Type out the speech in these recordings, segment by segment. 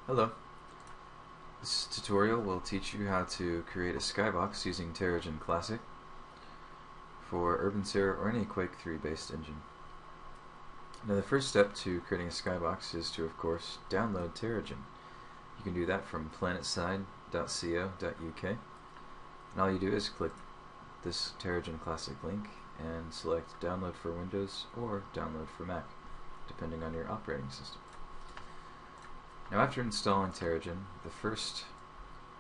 Hello. This tutorial will teach you how to create a skybox using TerraGen Classic for Urban Terra or any Quake 3 based engine. Now the first step to creating a skybox is to, of course, download TerraGen. You can do that from planetside.co.uk, and all you do is click this TerraGen Classic link and select download for Windows or download for Mac, depending on your operating system. Now after installing TerraGen, the first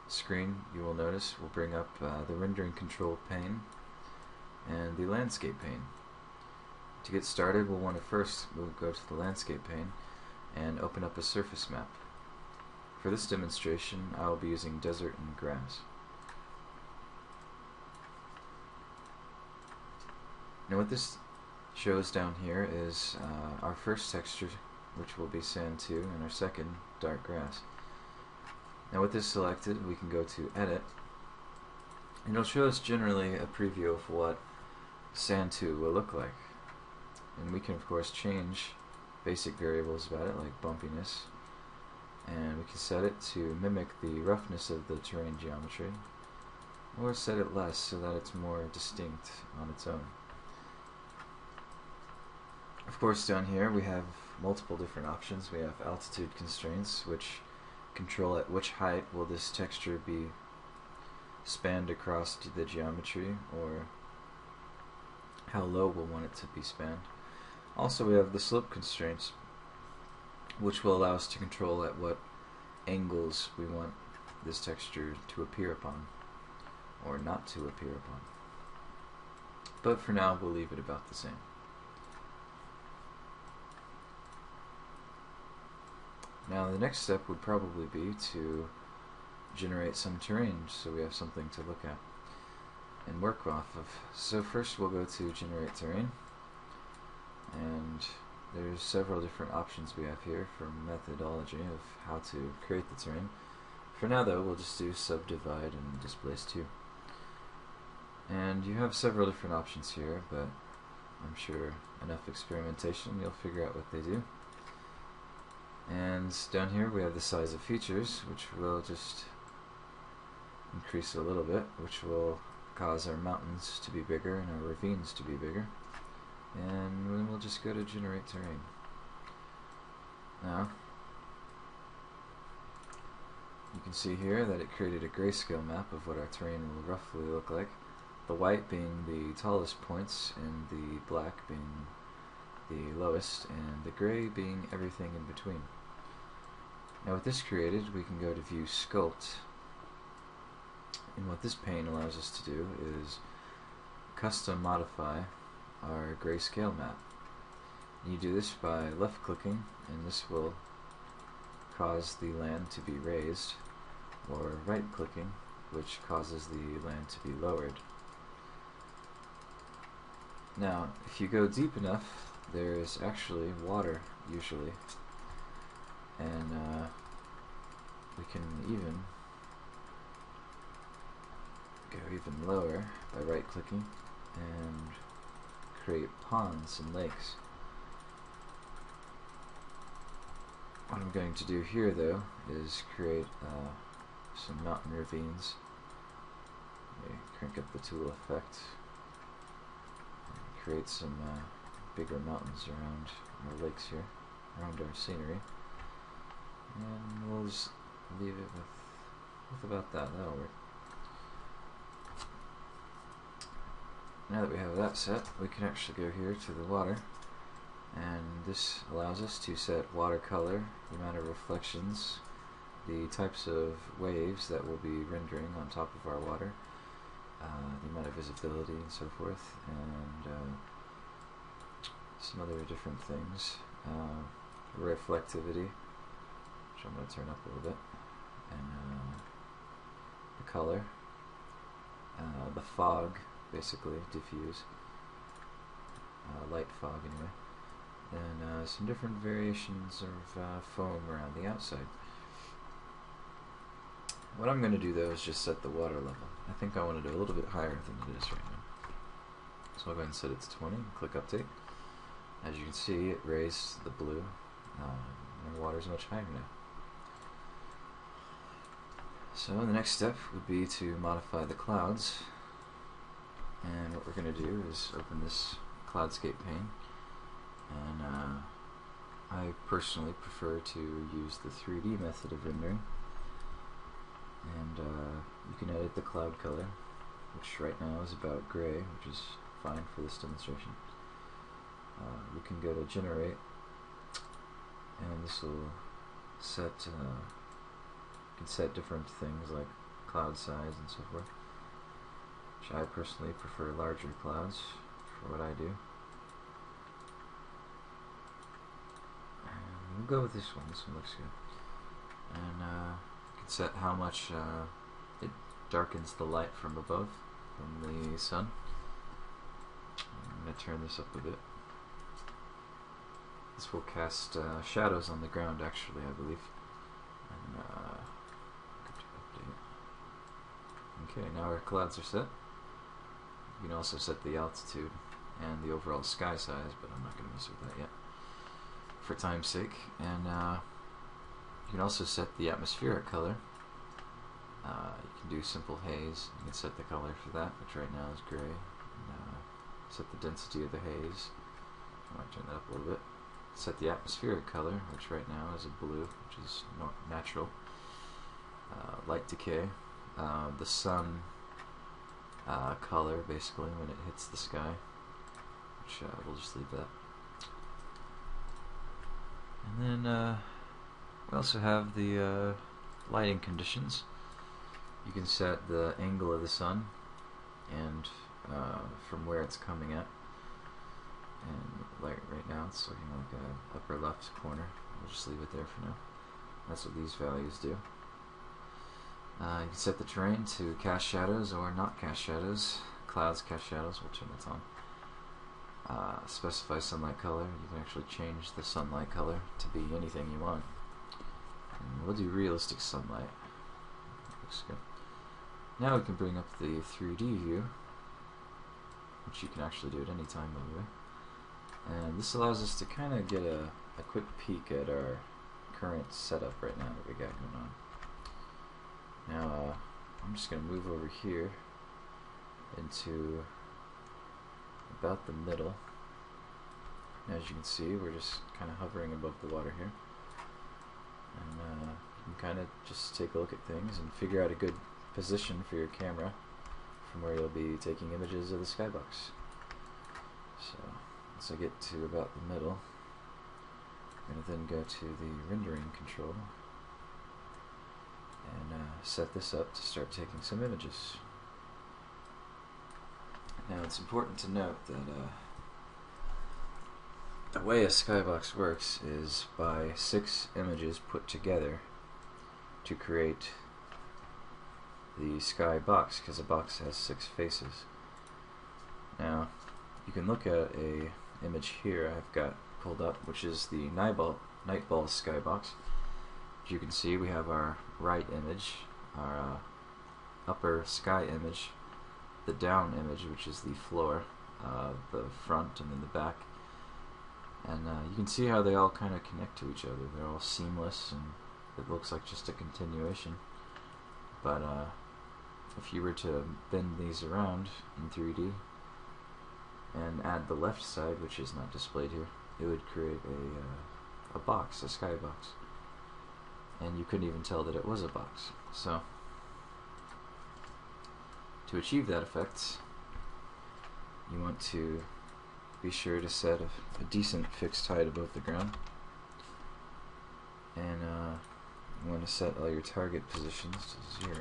screen you will notice will bring up the rendering control pane and the landscape pane. To get started, we'll want to first go to the landscape pane and open up a surface map. For this demonstration, I will be using desert and grass. Now what this shows down here is our first texture, which will be sand 2, and our second, dark grass. Now with this selected, we can go to edit, and it'll show us generally a preview of what sand 2 will look like. And we can of course change basic variables about it, like bumpiness, and we can set it to mimic the roughness of the terrain geometry, or set it less so that it's more distinct on its own. Of course, down here we have multiple different options. We have altitude constraints, which control at which height will this texture be spanned across the geometry, or how low we'll want it to be spanned. Also, we have the slope constraints, which will allow us to control at what angles we want this texture to appear upon, or not to appear upon. But for now, we'll leave it about the same. Now the next step would probably be to generate some terrain, so we have something to look at and work off of. So first we'll go to generate terrain, and there's several different options we have here for methodology of how to create the terrain. For now though, we'll just do subdivide and displace 2. And you have several different options here, but I'm sure enough experimentation you'll figure out what they do. And down here we have the size of features, which will just increase a little bit, which will cause our mountains to be bigger and our ravines to be bigger. And then we'll just go to generate terrain. Now you can see here that it created a grayscale map of what our terrain will roughly look like, the white being the tallest points and the black being the lowest, and the gray being everything in between. Now with this created, we can go to view sculpt, and what this pane allows us to do is custom modify our grayscale map. And you do this by left clicking, and this will cause the land to be raised, or right clicking, which causes the land to be lowered. Now if you go deep enough, there is actually water usually, and we can even go even lower by right clicking and create ponds and lakes. What I'm going to do here though is create some mountain ravines. Let me crank up the tool effect and create some bigger mountains around our lakes here, around our scenery, and we'll just leave it with about that. That'll work. Now that we have that set, we can actually go here to the water, and this allows us to set watercolor, the amount of reflections, the types of waves that will be rendering on top of our water, the amount of visibility and so forth, and some other different things. Reflectivity, which I'm going to turn up a little bit, and the color, the fog, basically diffuse, light fog anyway, and some different variations of foam around the outside. What I'm going to do though is just set the water level. I think I want to do a little bit higher than it is right now, so I'll go ahead and set it to 20 and click update. As you can see, it raised the blue, and the water is much higher now. So the next step would be to modify the clouds, and what we're going to do is open this cloudscape pane, and I personally prefer to use the 3D method of rendering, and you can edit the cloud color, which right now is about gray, which is fine for this demonstration. We can go to generate, and this will set you can set different things like cloud size and so forth, which I personally prefer larger clouds for what I do. And we'll go with this one. This one looks good. And you can set how much it darkens the light from above, from the sun. I'm going to turn this up a bit. This will cast shadows on the ground, actually, I believe. And, okay, now our clouds are set. You can also set the altitude and the overall sky size, but I'm not going to mess with that yet for time's sake. And you can also set the atmospheric color. You can do simple haze. You can set the color for that, which right now is gray. And, set the density of the haze. I might turn that up a little bit. Set the atmospheric color, which right now is a blue, which is natural. Light decay. The sun color, basically, when it hits the sky, which we'll just leave that. And then we also have the lighting conditions. You can set the angle of the sun and from where it's coming at. And right now it's looking like a upper left corner. We'll just leave it there for now. That's what these values do. You can set the terrain to cast shadows or not cast shadows. Clouds cast shadows, we'll turn that on. Specify sunlight color. You can actually change the sunlight color to be anything you want. And we'll do realistic sunlight. Looks good. Now we can bring up the 3D view, which you can actually do at any time, by the way. And this allows us to kind of get a quick peek at our current setup right now that we got going on. Now, I'm just going to move over here into about the middle. And as you can see, we're just kind of hovering above the water here. And you can kind of just take a look at things and figure out a good position for your camera from where you'll be taking images of the skybox. So, once I get to about the middle, I'm going to then go to the rendering control and set this up to start taking some images. Now it's important to note that the way a skybox works is by 6 images put together to create the skybox, because a box has 6 faces. Now you can look at a image here I've got pulled up, which is the Nightball skybox. As you can see, we have our right image, our upper sky image, the down image, which is the floor, the front, and then the back. And you can see how they all kind of connect to each other. They're all seamless, and it looks like just a continuation. But if you were to bend these around in 3D and add the left side, which is not displayed here, it would create a box, a skybox. And you couldn't even tell that it was a box. So, to achieve that effect, you want to be sure to set a decent fixed height above the ground. And you want to set all your target positions to 0.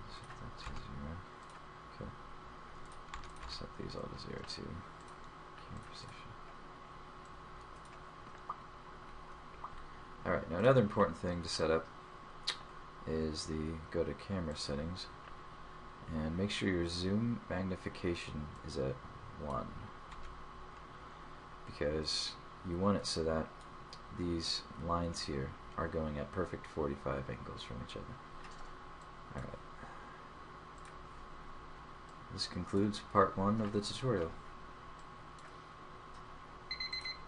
Set that to 0. Okay. Set these all to 0 too. Camera position. Alright, now another important thing to set up is the go to camera settings, and make sure your zoom magnification is at 1, because you want it so that these lines here are going at perfect 45 angles from each other. Alright. This concludes part 1 of the tutorial.